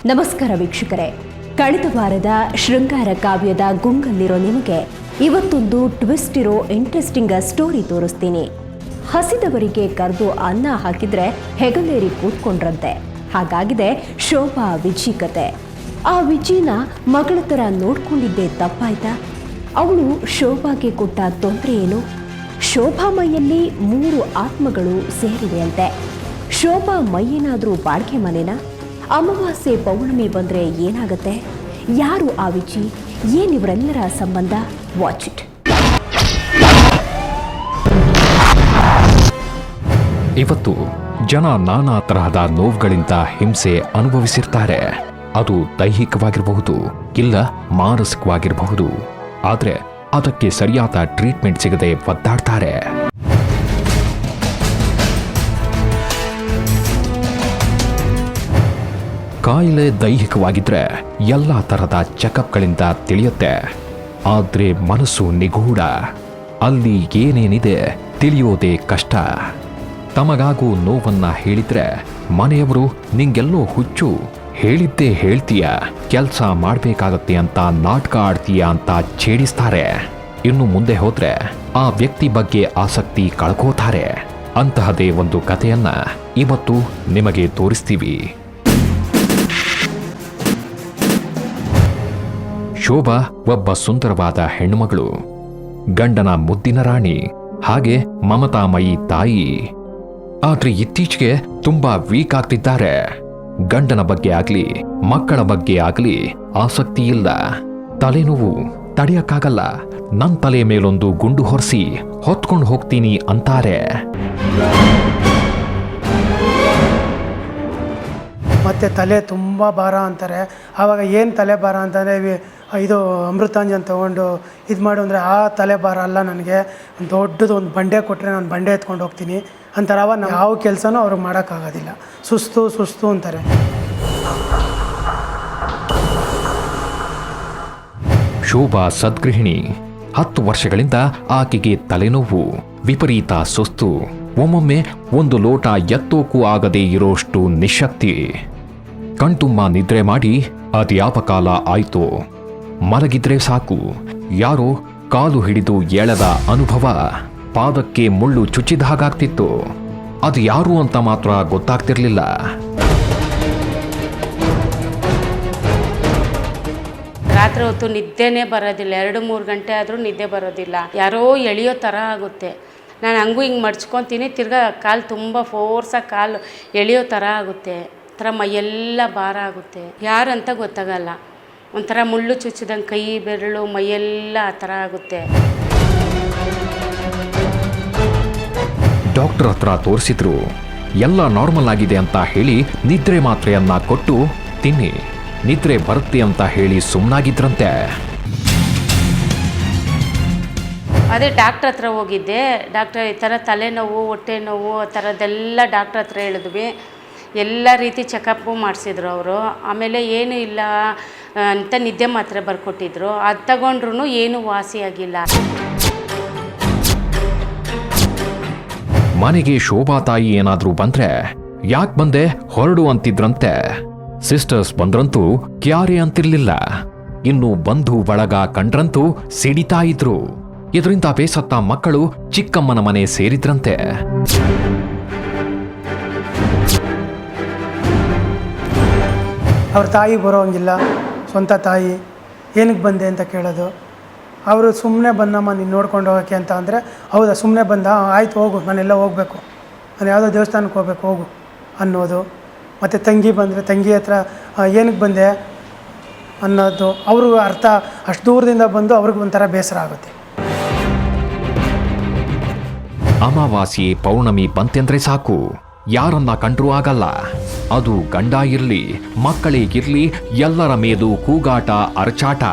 ನಮಸ್ಕಾರ ವೀಕ್ಷಕರೇ, ಕಳೆದ ವಾರದ ಶೃಂಗಾರ ಕಾವ್ಯದ ಗುಂಗಲ್ಲಿರೋ ನಿಮಗೆ ಇವತ್ತೊಂದು ಟ್ವಿಸ್ಟ್ ಇರೋ ಇಂಟ್ರೆಸ್ಟಿಂಗ್ ಸ್ಟೋರಿ ತೋರಿಸ್ತೀನಿ. ಹಸಿದವರಿಗೆ ಕರೆದು ಅನ್ನ ಹಾಕಿದ್ರೆ ಹೆಗಲೇರಿ ಕೂತ್ಕೊಂಡ್ರಂತೆ. ಹಾಗಾಗಿದೆ ಶೋಭಾ ವಿಜಿ ಕತೆ. ಆ ವಿಜಿನ ಮಗಳ ಥರ ನೋಡ್ಕೊಂಡಿದ್ದೆ ತಪ್ಪಾಯ್ತಾ? ಅವಳು ಶೋಭಾಗೆ ಕೊಟ್ಟ ತೊಂದರೆ ಏನು? ಶೋಭಾ ಮೈಯಲ್ಲಿ 3 ಆತ್ಮಗಳು ಸೇರಿವೆಯಂತೆ. ಶೋಭಾ ಮೈಯೇನಾದರೂ ಬಾಡಿಗೆ ಮನೆನಾ? ಅಮಾವಾಸ್ಯೆ ಪೌರ್ಣಮಿ ಬಂದರೆ ಏನಾಗುತ್ತೆ? ಯಾರು ಆ ವಿಜಿ? ಏನಿವರೆಲ್ಲರ ಸಂಬಂಧ? Watch it. ಇವತ್ತು ಜನ ನಾನಾ ತರಹದ ನೋವುಗಳಿಂದ ಹಿಂಸೆ ಅನುಭವಿಸಿರ್ತಾರೆ. ಅದು ದೈಹಿಕವಾಗಿರಬಹುದು, ಇಲ್ಲ ಮಾನಸಿಕವಾಗಿರಬಹುದು. ಆದರೆ ಅದಕ್ಕೆ ಸರಿಯಾದ ಟ್ರೀಟ್ಮೆಂಟ್ ಸಿಗದೆ ಒದ್ದಾಡ್ತಾರೆ. ಕಾಯಿಲೆ ದೈಹಿಕವಾಗಿದ್ರೆ ಎಲ್ಲ ತರಹದ ಚೆಕಪ್ಗಳಿಂದ ತಿಳಿಯುತ್ತೆ. ಆದ್ರೆ ಮನಸ್ಸು ನಿಗೂಢ. ಅಲ್ಲಿ ಏನೇನಿದೆ ತಿಳಿಯೋದೇ ಕಷ್ಟ. ತಮಗಾಗೂ ನೋವನ್ನ ಹೇಳಿದ್ರೆ ಮನೆಯವರು ನಿಂಗೆಲ್ಲೋ ಹುಚ್ಚು, ಹೇಳಿದ್ದೇ ಹೇಳ್ತೀಯ, ಕೆಲಸ ಮಾಡಬೇಕಾಗತ್ತೆ ಅಂತ ನಾಟಕ ಆಡ್ತೀಯ ಅಂತ ಛೇಡಿಸ್ತಾರೆ. ಇನ್ನು ಮುಂದೆ ಹೋದ್ರೆ ಆ ವ್ಯಕ್ತಿ ಬಗ್ಗೆ ಆಸಕ್ತಿ ಕಳ್ಕೋತಾರೆ. ಅಂತಹದೇ ಒಂದು ಕಥೆಯನ್ನ ಇವತ್ತು ನಿಮಗೆ ತೋರಿಸ್ತೀವಿ. ಶೋಭಾ ಒಬ್ಬ ಸುಂದರವಾದ ಹೆಣ್ಣುಮಗಳು, ಗಂಡನ ಮುದ್ದಿನ ರಾಣಿ, ಹಾಗೆ ಮಮತಾಮಯಿ ತಾಯಿ. ಆದ್ರೆ ಇತ್ತೀಚೆಗೆ ತುಂಬಾ ವೀಕ್ ಆಗ್ತಿದ್ದಾರೆ. ಗಂಡನ ಬಗ್ಗೆ ಆಗ್ಲಿ ಮಕ್ಕಳ ಬಗ್ಗೆ ಆಗ್ಲಿ ಆಸಕ್ತಿ ಇಲ್ಲ. ತಲೆನೋವು ತಡೆಯಕ್ಕಾಗಲ್ಲ, ನನ್ ತಲೆ ಮೇಲೊಂದು ಗುಂಡು ಹೊರಿಸಿ ಹೊತ್ಕೊಂಡು ಹೋಗ್ತೀನಿ ಅಂತಾರೆ. ಮತ್ತು ತಲೆ ತುಂಬ ಭಾರ ಅಂತಾರೆ. ಆವಾಗ ಏನು ತಲೆ ಭಾರ ಅಂತಂದರೆ ಇದು ಅಮೃತಾಂಜನ್ ತೊಗೊಂಡು ಇದು ಮಾಡು ಅಂದರೆ ಆ ತಲೆ ಭಾರ ಅಲ್ಲ, ನನಗೆ ದೊಡ್ಡದು ಒಂದು ಬಂಡೆ ಕೊಟ್ಟರೆ ನಾನು ಬಂಡೆ ಎತ್ಕೊಂಡು ಹೋಗ್ತೀನಿ ಅಂತಾರೆ. ಅವಾಗ ನಾವು ಯಾವ ಕೆಲಸನೂ ಅವ್ರಿಗೆ ಮಾಡೋಕ್ಕಾಗೋದಿಲ್ಲ. ಸುಸ್ತು ಅಂತಾರೆ. ಶೋಭಾ ಸದ್ಗೃಹಿಣಿ. 10 ವರ್ಷಗಳಿಂದ ಆಕೆಗೆ ತಲೆನೋವು, ವಿಪರೀತ ಸುಸ್ತು, ಒಮ್ಮೊಮ್ಮೆ 1 ಲೋಟ ಎತ್ತೋಕು ಆಗದೇ ಇರೋಷ್ಟು ನಿಶಕ್ತಿ. ಕಣ್ತುಂಬ ನಿದ್ರೆ ಮಾಡಿ ಅದ್ಯಾವ ಕಾಲ ಆಯ್ತು. ಮಲಗಿದ್ರೆ ಸಾಕು, ಯಾರೋ ಕಾಲು ಹಿಡಿದು ಎಳೆದ ಅನುಭವ. ಪಾದಕ್ಕೆ ಮುಳ್ಳು ಚುಚ್ಚಿದ ಹಾಗಾಗ್ತಿತ್ತು. ಅದು ಯಾರು ಅಂತ ಮಾತ್ರ ಗೊತ್ತಾಗ್ತಿರ್ಲಿಲ್ಲ. ರಾತ್ರಿ ಹೊತ್ತು ನಿದ್ದೆನೇ ಬರೋದಿಲ್ಲ. 2-3 ಗಂಟೆ ಆದರೂ ನಿದ್ದೆ ಬರೋದಿಲ್ಲ. ಯಾರೋ ಎಳೆಯೋ ಥರ ಆಗುತ್ತೆ. ನಾನು ಹಂಗೂ ಹಿಂಗೆ ಮಡ್ಚ್ಕೊತೀನಿ, ತಿರ್ಗಾ ಕಾಲು ತುಂಬ ಫೋರ್ಸಾಗಿ ಕಾಲು ಎಳೆಯೋ ಥರ ಆಗುತ್ತೆ. ಒಂಥರ ಮೈಯೆಲ್ಲ ಭಾರ ಆಗುತ್ತೆ. ಯಾರಂತ ಗೊತ್ತಾಗಲ್ಲ. ಒಂಥರ ಮುಳ್ಳು ಚುಚ್ಚಿದಂಗೆ ಕೈ ಬೆರಳು ಮೈಯೆಲ್ಲ ಆ ಥರ ಆಗುತ್ತೆ. ಡಾಕ್ಟರ್ ಹತ್ರ ತೋರಿಸಿದ್ರು. ಎಲ್ಲ ನಾರ್ಮಲ್ ಆಗಿದೆ ಅಂತ ಹೇಳಿ ನಿದ್ರೆ ಮಾತ್ರೆಯನ್ನ ಕೊಟ್ಟು ತಿನ್ನಿ, ನಿದ್ರೆ ಬರುತ್ತೆ ಅಂತ ಹೇಳಿ ಸುಮ್ಮನಾಗಿದ್ರಂತೆ. ಅದೇ ಡಾಕ್ಟ್ರ್ ಹತ್ರ ಹೋಗಿದ್ದೆ. ಡಾಕ್ಟರ್ ಈ ಥರ ತಲೆನೋವು, ಹೊಟ್ಟೆ ನೋವು ಆ ಥರದ್ದೆಲ್ಲ ಡಾಕ್ಟ್ರ್ ಹತ್ರ ಹೇಳಿದ್ವಿ. ಎಲ್ಲ ರೀತಿ ಚೆಕಪ್ಪು ಮಾಡಿಸಿದ್ರು ಅವರು. ಆಮೇಲೆ ಏನೂ ಇಲ್ಲ ಅಂತ ನಿದ್ದೆ ಮಾತ್ರೆ ಬರ್ಕೊಟ್ಟಿದ್ರು. ಅದು ತಗೊಂಡ್ರೂ ಏನೂ ವಾಸಿಯಾಗಿಲ್ಲ. ಮನೆಗೆ ಶೋಭಾ ತಾಯಿ ಏನಾದ್ರೂ ಬಂದ್ರೆ ಯಾಕೆ ಬಂದೆ ಹೊರಡು ಅಂತಿದ್ರಂತೆ. ಸಿಸ್ಟರ್ಸ್ ಬಂದ್ರಂತೂ ಕ್ಯಾರೆ ಅಂತಿರ್ಲಿಲ್ಲ. ಇನ್ನು ಬಂಧು ಬಳಗ ಕಂಡ್ರಂತೂ ಸಿಡಿತಾ ಇದ್ರು. ಇದರಿಂದ ಬೇಸತ್ತ ಮಕ್ಕಳು ಚಿಕ್ಕಮ್ಮನ ಮನೆ ಸೇರಿದ್ರಂತೆ. ಅವ್ರ ತಾಯಿ ಬರೋಂಗಿಲ್ಲ. ಸ್ವಂತ ತಾಯಿ ಏನಕ್ಕೆ ಬಂದೆ ಅಂತ ಕೇಳೋದು. ಅವರು ಸುಮ್ಮನೆ ಬಂದಮ್ಮ ನೀನು ನೋಡ್ಕೊಂಡು ಹೋಗೋಕ್ಕೆ ಅಂತ ಅಂದರೆ, ಹೌದಾ ಸುಮ್ಮನೆ ಬಂದ, ಆಯ್ತು ಹೋಗು, ನಾನೆಲ್ಲ ಹೋಗಬೇಕು, ನಾನು ಯಾವುದೋ ದೇವಸ್ಥಾನಕ್ಕೆ ಹೋಗ್ಬೇಕು ಹೋಗು ಅನ್ನೋದು. ಮತ್ತು ತಂಗಿ ಬಂದರೆ ತಂಗಿ ಹತ್ರ ಏನಕ್ಕೆ ಬಂದೆ ಅನ್ನೋದು. ಅವರು ಅರ್ಥ ಅಷ್ಟು ದೂರದಿಂದ ಬಂದು ಅವ್ರಿಗೆ ಒಂಥರ ಬೇಸರ ಆಗುತ್ತೆ. ಅಮಾವಾಸ್ಯೆ ಪೌರ್ಣಮಿ ಬಂತೆಂದ್ರೆ ಸಾಕು, ಯಾರನ್ನ ಕಂಡ್ರೂ ಆಗಲ್ಲ. ಅದು ಗಂಡ ಇರ್ಲಿ ಮಕ್ಕಳೇ ಇರ್ಲಿ, ಎಲ್ಲರ ಮೇಲೂ ಕೂಗಾಟ ಅರಚಾಟ.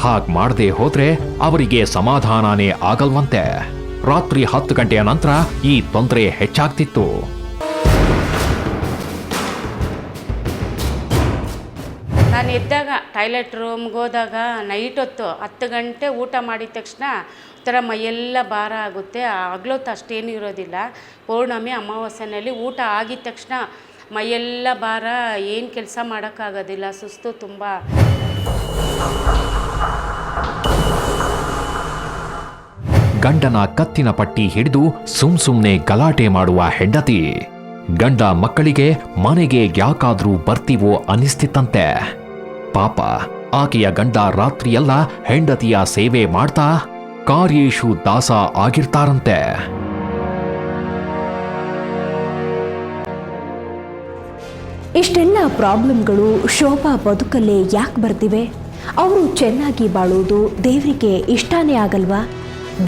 ಹಾಗ್ ಮಾಡದೆ ಹೋದ್ರೆ ಅವರಿಗೆ ಸಮಾಧಾನನೇ ಆಗಲ್ವಂತೆ. ರಾತ್ರಿ 10 ಗಂಟೆಯ ನಂತರ ಈ ತೊಂದರೆ ಹೆಚ್ಚಾಗ್ತಿತ್ತು. ನಾನು ಎದ್ದಾಗ ಟಾಯ್ಲೆಟ್ ರೂಮ್ಗೆ ಹೋದಾಗ ನೈಟ್ ಹೊತ್ತು 10 ಗಂಟೆ ಊಟ ಮಾಡಿದ ತಕ್ಷಣ ಒಂಥರ ಮೈಯೆಲ್ಲ ಭಾರ ಆಗುತ್ತೆ. ಹಗಲೊತ್ತು ಅಷ್ಟೇನು ಇರೋದಿಲ್ಲ. ಪೌರ್ಣಮಿ ಅಮಾವಾಸ್ಯೆಯಲ್ಲಿ ಊಟ ಆಗಿದ ತಕ್ಷಣ ಮೈಯೆಲ್ಲ ಭಾರ, ಏನು ಕೆಲಸ ಮಾಡೋಕ್ಕಾಗೋದಿಲ್ಲ, ಸುಸ್ತು ತುಂಬ. ಗಂಡನ ಕತ್ತಿನ ಪಟ್ಟಿ ಹಿಡಿದು ಸುಮ್ನೆ ಗಲಾಟೆ ಮಾಡುವ ಹೆಂಡತಿ. ಗಂಡ ಮಕ್ಕಳಿಗೆ ಮನೆಗೆ ಯಾಕಾದ್ರೂ ಬರ್ತೀವೋ ಅನಿಸ್ತಿತ್ತಂತೆ. ಪಾಪ ಆಕೆಯ ಗಂಡ ರಾತ್ರಿಯೆಲ್ಲ ಹೆಂಡತಿಯ ಸೇವೆ ಮಾಡ್ತಾ ಕಾರ್ಯೇಶು ದಾಸ ಆಗಿರ್ತಾರಂತೆ. ಇಷ್ಟೆಲ್ಲ ಪ್ರಾಬ್ಲಮ್ಗಳು ಶೋಭಾ ಬದುಕಲ್ಲೇ ಯಾಕೆ ಬರ್ತಿವೆ? ಅವರು ಚೆನ್ನಾಗಿ ಬಾಳೋದು ದೇವರಿಗೆ ಇಷ್ಟಾನೇ ಆಗಲ್ವಾ?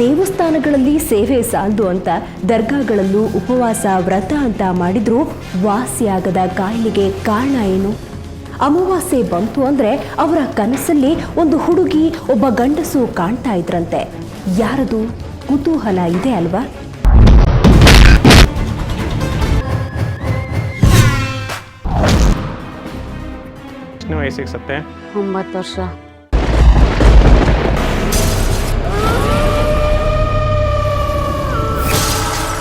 ದೇವಸ್ಥಾನಗಳಲ್ಲಿ ಸೇವೆ ಸಾಲದು ಅಂತ ದರ್ಗಾಗಳಲ್ಲೂ ಉಪವಾಸ ವ್ರತ ಅಂತ ಮಾಡಿದ್ರೂ ವಾಸಿಯಾಗದ ಕಾಯಿಲೆಗೆ ಕಾರಣ ಏನು? ಅಮಾವಾಸ್ಯೆ ಬಂತು ಅಂದರೆ ಅವರ ಕನಸಲ್ಲಿ ಒಂದು ಹುಡುಗಿ, ಒಬ್ಬ ಗಂಡಸು ಕಾಣ್ತಾ ಇದ್ರಂತೆ. ಯಾರದು? ಕುತೂಹಲ ಇದೆ ಅಲ್ವಾ? ಎಷ್ಟನೇ ವಯಸ್ಸಿಗೆ ಸತ್ತೆ? 9 ವರ್ಷ.